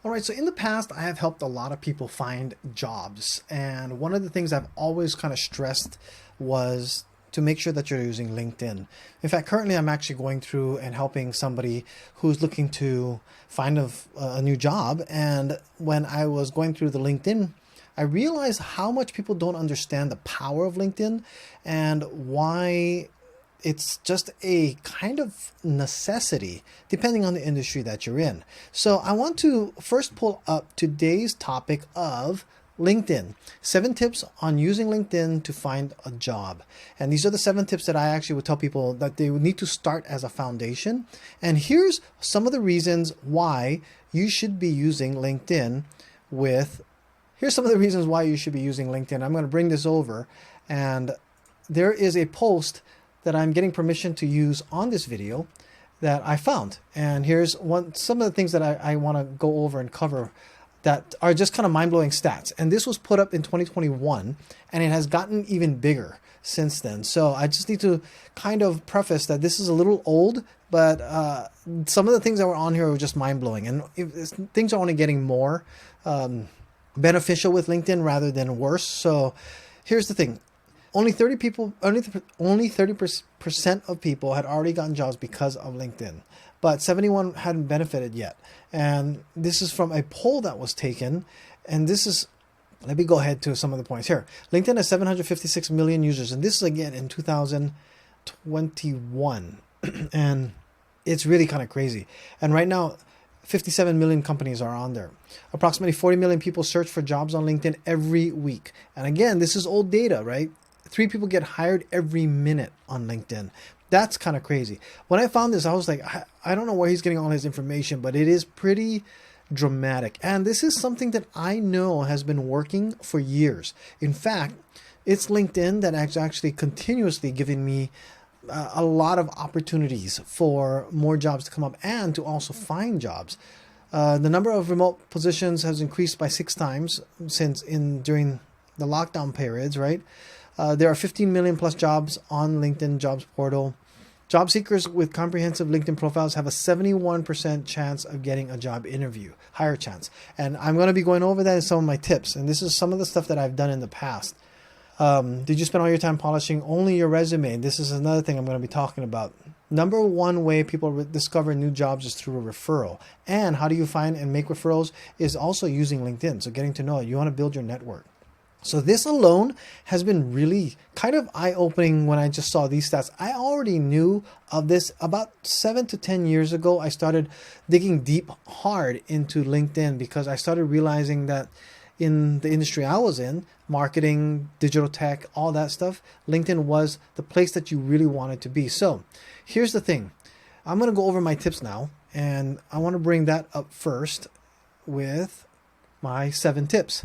All right, so in the past, I have helped a lot of people find jobs. And one of the things I've always kind of stressed was to make sure that you're using LinkedIn. In fact, currently I'm actually going through and helping somebody who's looking to find a new job. And when I was going through the LinkedIn, I realized how much people don't understand the power of LinkedIn and why it's just a kind of necessity depending on the industry that you're in. So I want to first pull up today's topic of LinkedIn. 7 tips on using LinkedIn to find a job. And these are the 7 tips that I actually would tell people that they would need to start as a foundation. And here's some of the reasons why you should be using LinkedIn here's some of the reasons why you should be using LinkedIn. I'm going to bring this over, and there is a post that I'm getting permission to use on this video that I found. And here's some of the things that I want to go over and cover that are just kind of mind-blowing stats. And this was put up in 2021, and it has gotten even bigger since then. So I just need to kind of preface that this is a little old, but some of the things that were on here were just mind-blowing. And things are only getting more beneficial with LinkedIn rather than worse. So here's the thing. Only 30% of people had already gotten jobs because of LinkedIn, but 71 hadn't benefited yet. And this is from a poll that was taken. And let me go ahead to some of the points here. LinkedIn has 756 million users. And this is again in 2021. And it's really kind of crazy. And right now, 57 million companies are on there. Approximately 40 million people search for jobs on LinkedIn every week. And again, this is old data, right? 3 people get hired every minute on LinkedIn. That's kind of crazy. When I found this, I was like, I don't know where he's getting all his information, but it is pretty dramatic. And this is something that I know has been working for years. In fact, it's LinkedIn that actually continuously giving me a lot of opportunities for more jobs to come up and to also find jobs. The number of remote positions has increased by 6 times during the lockdown periods, right? There are 15 million plus jobs on LinkedIn jobs portal. Job seekers with comprehensive LinkedIn profiles have a 71% chance of getting a job interview, higher chance. And I'm going to be going over that in some of my tips. And this is some of the stuff that I've done in the past. Did you spend all your time polishing only your resume? This is another thing I'm going to be talking about. Number one way people discover new jobs is through a referral. And how do you find and make referrals is also using LinkedIn. So getting to know it. You want to build your network. So this alone has been really kind of eye-opening when I just saw these stats. I already knew of this about 7 to 10 years ago. I started digging deep hard into LinkedIn because I started realizing that in the industry I was in, marketing, digital tech, all that stuff, LinkedIn was the place that you really wanted to be. So here's the thing. I'm going to go over my tips now, and I want to bring that up first with my 7 tips.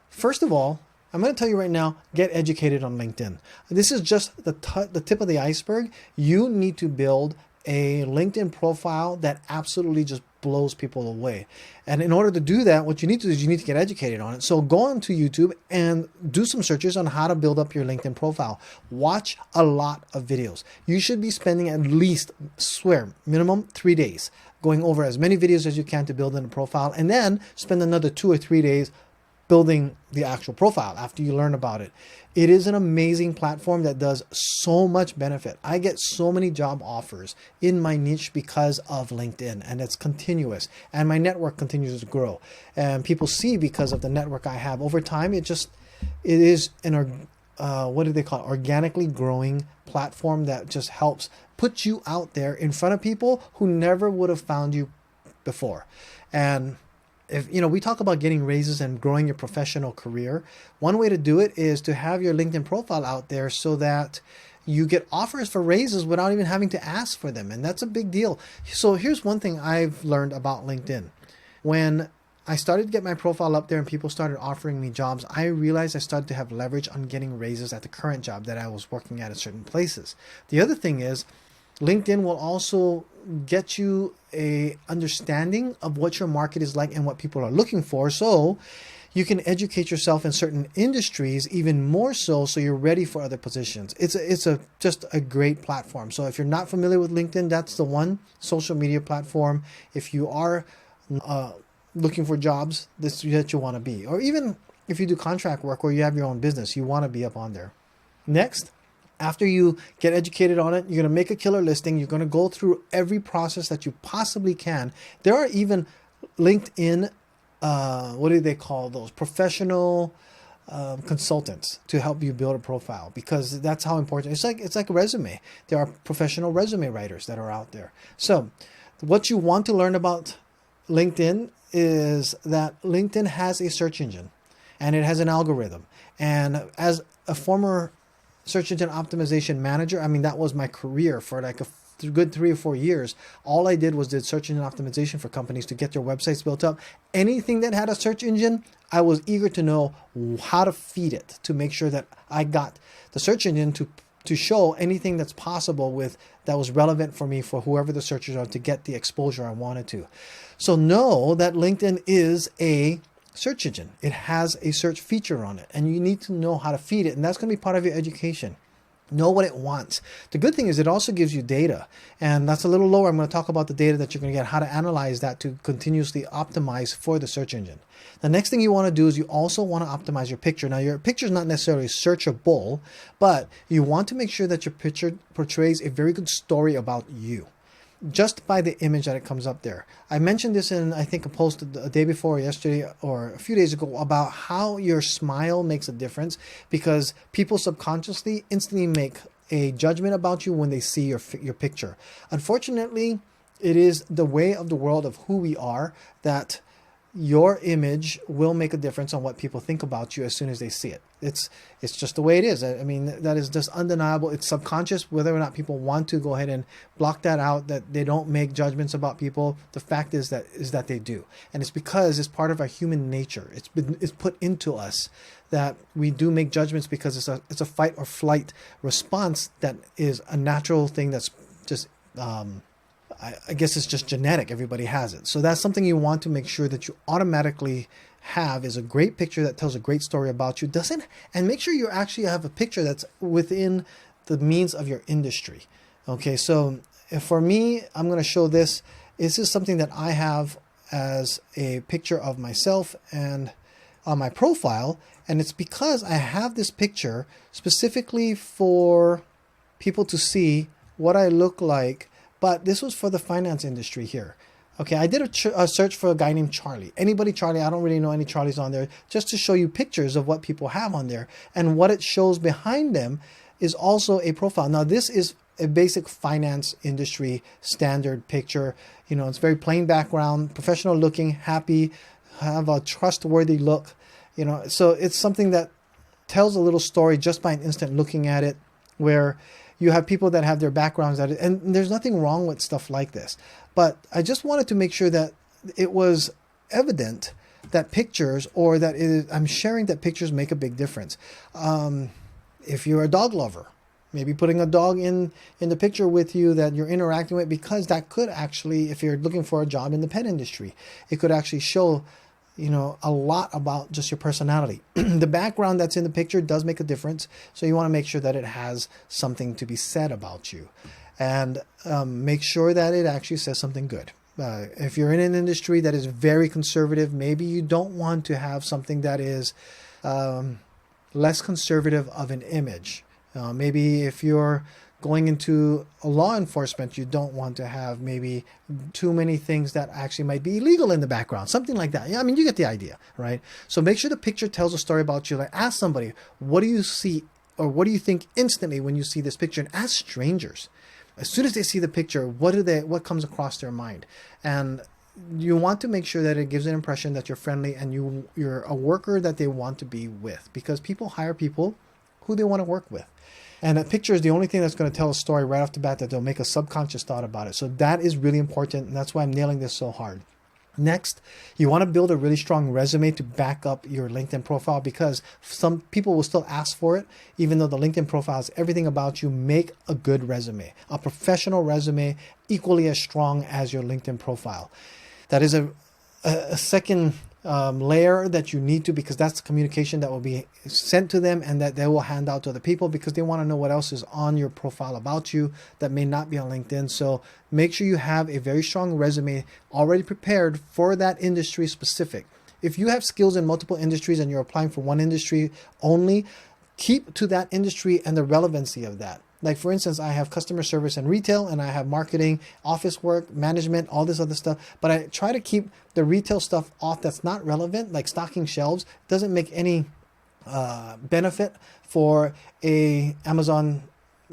First of all, I'm going to tell you right now, get educated on LinkedIn. This is just the tip of the iceberg. You need to build a LinkedIn profile that absolutely just blows people away. And in order to do that, what you need to do is you need to get educated on it. So go onto YouTube and do some searches on how to build up your LinkedIn profile. Watch a lot of videos. You should be spending at least, minimum 3 days going over as many videos as you can to build in a profile, and then spend another 2 or 3 days building the actual profile after you learn about it. It is an amazing platform that does so much benefit. I get so many job offers in my niche because of LinkedIn, and it's continuous, and my network continues to grow, and people see because of the network I have over time. It is an organically growing platform that just helps put you out there in front of people who never would have found you before. And if we talk about getting raises and growing your professional career, one way to do it is to have your LinkedIn profile out there so that you get offers for raises without even having to ask for them. And that's a big deal. So here's one thing I've learned about LinkedIn. When I started to get my profile up there and people started offering me jobs, I realized I started to have leverage on getting raises at the current job that I was working at certain places. The other thing is LinkedIn will also get you a understanding of what your market is like and what people are looking for, so you can educate yourself in certain industries even more so you're ready for other positions. It's just a great platform. So if you're not familiar with LinkedIn, that's the one social media platform. If you are looking for jobs that you want to be. Or even if you do contract work or you have your own business, you want to be up on there. Next, after you get educated on it, you're going to make a killer listing. You're going to go through every process that you possibly can. There are even LinkedIn, what do they call those? Professional consultants to help you build a profile, because that's how important. It's like a resume. There are professional resume writers that are out there. So what you want to learn about LinkedIn is that LinkedIn has a search engine and it has an algorithm. And as a former search engine optimization manager, I mean, that was my career for like a good 3 or 4 years. All I did was search engine optimization for companies to get their websites built up. Anything that had a search engine, I was eager to know how to feed it to make sure that I got the search engine to show anything that's possible with that was relevant for me, for whoever the searchers are, to get the exposure I wanted to. So know that LinkedIn is a search engine. It has a search feature on it, and you need to know how to feed it, and that's going to be part of your education. Know what it wants. The good thing is it also gives you data, and that's a little lower. I'm going to talk about the data that you're going to get, how to analyze that to continuously optimize for the search engine. The next thing you want to do is you also want to optimize your picture. Now, your picture is not necessarily searchable, but you want to make sure that your picture portrays a very good story about you, just by the image that it comes up there. I mentioned this in, I think, a post a day before, yesterday, or a few days ago, about how your smile makes a difference, because people subconsciously instantly make a judgment about you when they see your picture. Unfortunately, it is the way of the world of who we are that your image will make a difference on what people think about you as soon as they see it. It's just the way it is. I mean, that is just undeniable. It's subconscious, whether or not people want to go ahead and block that out, that they don't make judgments about people. The fact is that they do. And it's because it's part of our human nature. It's put into us that we do make judgments, because it's a fight or flight response that is a natural thing that's just I guess it's just genetic. Everybody has it. So that's something you want to make sure that you automatically have, is a great picture that tells a great story about you. And make sure you actually have a picture that's within the means of your industry. Okay, so for me, I'm going to show this. This is something that I have as a picture of myself and on my profile. And it's because I have this picture specifically for people to see what I look like. But this was for the finance industry here. Okay, I did a search for a guy named Charlie. Anybody Charlie, I don't really know any Charlies on there, just to show you pictures of what people have on there. And what it shows behind them is also a profile. Now, this is a basic finance industry standard picture. You know, it's very plain background, professional looking, happy, have a trustworthy look. You know, so it's something that tells a little story just by an instant looking at it, where you have people that have their backgrounds at it, and there's nothing wrong with stuff like this. But I just wanted to make sure that it was evident that pictures, or that I'm sharing that pictures make a big difference. If you're a dog lover, maybe putting a dog in the picture with you that you're interacting with, because that could actually, if you're looking for a job in the pet industry, it could actually show, you know, a lot about just your personality. The background that's in the picture does make a difference. So you want to make sure that it has something to be said about you, and make sure that it actually says something good. If you're in an industry that is very conservative, maybe you don't want to have something that is less conservative of an image. Maybe if you're going into a law enforcement, you don't want to have maybe too many things that actually might be illegal in the background, something like that. Yeah, I mean, you get the idea, right? So make sure the picture tells a story about you. Like, ask somebody, what do you see, or what do you think instantly when you see this picture? And ask strangers, as soon as they see the picture, what comes across their mind? And you want to make sure that it gives an impression that you're friendly and you're a worker that they want to be with, because people hire people who they want to work with. And a picture is the only thing that's going to tell a story right off the bat, that they'll make a subconscious thought about it. So that is really important, and that's why I'm nailing this so hard. Next, you want to build a really strong resume to back up your LinkedIn profile, because some people will still ask for it, even though the LinkedIn profile is everything about you. Make a good resume, a professional resume, equally as strong as your LinkedIn profile. That is a second layer that you need to, because that's the communication that will be sent to them and that they will hand out to other people, because they want to know what else is on your profile about you that may not be on LinkedIn. So make sure you have a very strong resume already prepared for that industry specific. If you have skills in multiple industries and you're applying for one industry only, keep to that industry and the relevancy of that. Like, for instance, I have customer service and retail, and I have marketing, office work, management, all this other stuff. But I try to keep the retail stuff off that's not relevant, like stocking shelves. Doesn't make any benefit for a Amazon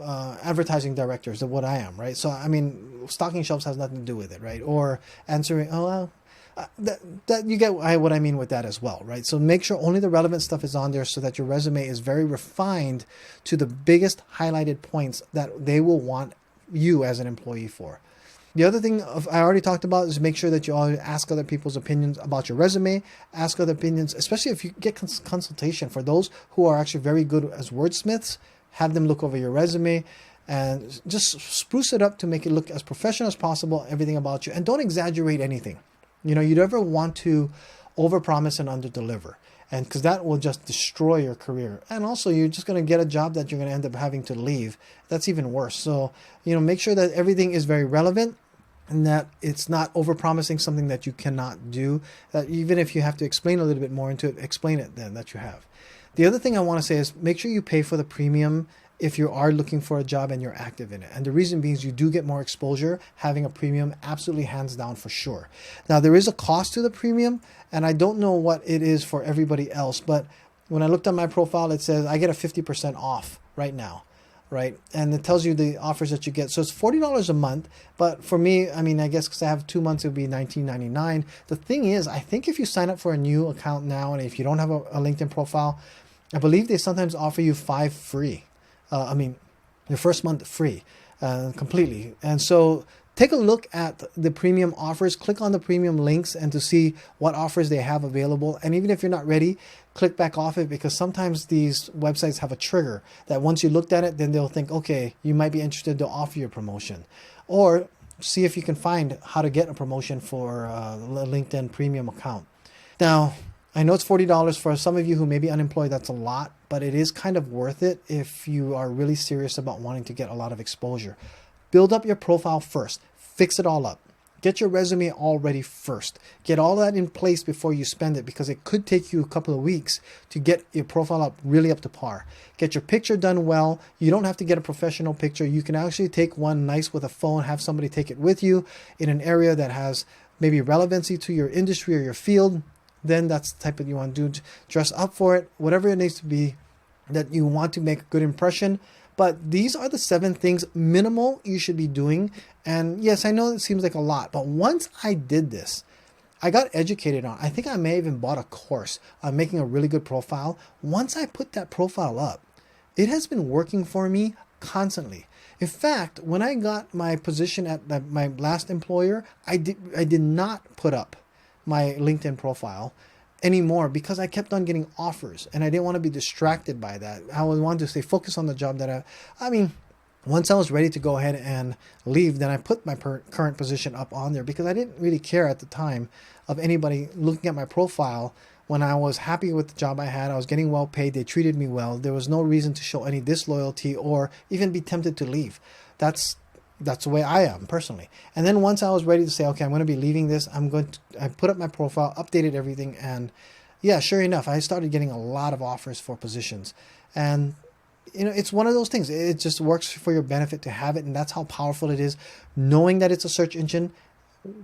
advertising director, is what I am, right? So, I mean, stocking shelves has nothing to do with it, right? Or answering, that you get what I mean with that as well, right? So make sure only the relevant stuff is on there so that your resume is very refined to the biggest highlighted points that they will want you as an employee for. The other thing I already talked about is make sure that you always ask other people's opinions about your resume. Ask other opinions, especially if you get consultation. For those who are actually very good as wordsmiths, have them look over your resume and just spruce it up to make it look as professional as possible, everything about you. And don't exaggerate anything. You never want to overpromise and underdeliver, and because that will just destroy your career. And also, you're just going to get a job that you're going to end up having to leave. That's even worse. So, make sure that everything is very relevant and that it's not overpromising something that you cannot do. That even if you have to explain a little bit more into it, explain it then that you have. The other thing I want to say is make sure you pay for the premium if you are looking for a job and you're active in it. And the reason being is you do get more exposure having a premium, absolutely hands down for sure. Now, there is a cost to the premium, and I don't know what it is for everybody else, but when I looked at my profile, it says I get a 50% off right now, right? And it tells you the offers that you get. So it's $40 a month, but for me, I mean, I guess because I have 2 months, it would be $19.99. The thing is, I think if you sign up for a new account now, and if you don't have a LinkedIn profile, I believe they sometimes offer you 5 free. Your first month free, completely. And so take a look at the premium offers, click on the premium links and to see what offers they have available. And even if you're not ready, click back off it, because sometimes these websites have a trigger that once you looked at it, then they'll think, okay, you might be interested to offer you a promotion, or see if you can find how to get a promotion for a LinkedIn premium account. Now, I know it's $40 for some of you who may be unemployed. That's a lot, but it is kind of worth it if you are really serious about wanting to get a lot of exposure. Build up your profile first. Fix it all up. Get your resume all ready first. Get all that in place before you spend it, because it could take you a couple of weeks to get your profile up really up to par. Get your picture done well. You don't have to get a professional picture. You can actually take one nice with a phone, have somebody take it with you in an area that has maybe relevancy to your industry or your field. Then that's the type of you want to do. Dress up for it, whatever it needs to be that you want to make a good impression. But these are the 7 things minimal you should be doing. And yes, I know it seems like a lot, but once I did this, I got educated on. I think I may even bought a course on making a really good profile. Once I put that profile up, it has been working for me constantly. In fact, when I got my position at my last employer, I did not put up my LinkedIn profile anymore, because I kept on getting offers and I didn't want to be distracted by that. I wanted to stay focused on the job that once I was ready to go ahead and leave, then I put my current position up on there, because I didn't really care at the time of anybody looking at my profile. When I was happy with the job I had, I was getting well paid, they treated me well. There was no reason to show any disloyalty or even be tempted to leave. That's the way I am personally. And then once I was ready to say, okay, I'm going to be leaving this, I put up my profile, updated everything. And yeah, sure enough, I started getting a lot of offers for positions. And it's one of those things. It just works for your benefit to have it. And that's how powerful it is. Knowing that it's a search engine,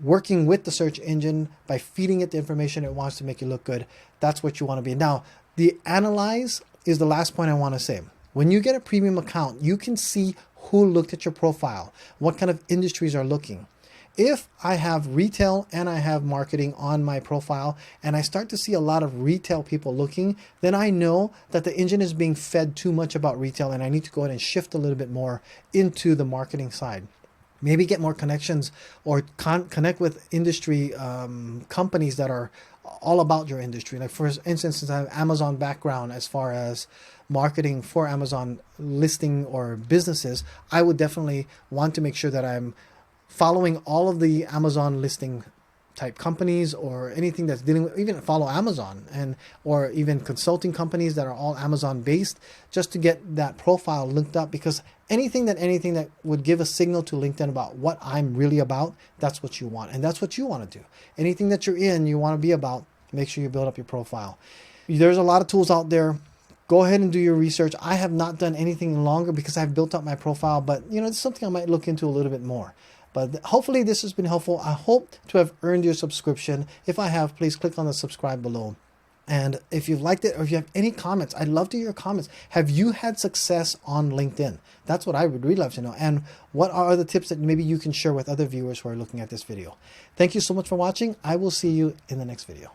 working with the search engine by feeding it the information it wants to make you look good. That's what you want to be. Now, the analyze is the last point I want to say. When you get a premium account, you can see who looked at your profile, what kind of industries are looking. If I have retail and I have marketing on my profile and I start to see a lot of retail people looking, then I know that the engine is being fed too much about retail and I need to go ahead and shift a little bit more into the marketing side. Maybe get more connections or connect with industry companies that are all about your industry. Like, for instance, I have Amazon background as far as marketing for Amazon listing or businesses. I would definitely want to make sure that I'm following all of the Amazon listing type companies or anything that's dealing with, even follow Amazon, and or even consulting companies that are all Amazon based, just to get that profile linked up. Because anything that would give a signal to LinkedIn about what I'm really about, that's what you want, and that's what you want to do. Anything that you're in, you want to be about, make sure you build up your profile. There's a lot of tools out there. Go ahead and do your research. I have not done anything longer because I've built up my profile, but it's something I might look into a little bit more. But hopefully this has been helpful. I hope to have earned your subscription. If I have, please click on the subscribe below. And if you've liked it, or if you have any comments, I'd love to hear your comments. Have you had success on LinkedIn? That's what I would really love to know. And what are other tips that maybe you can share with other viewers who are looking at this video? Thank you so much for watching. I will see you in the next video.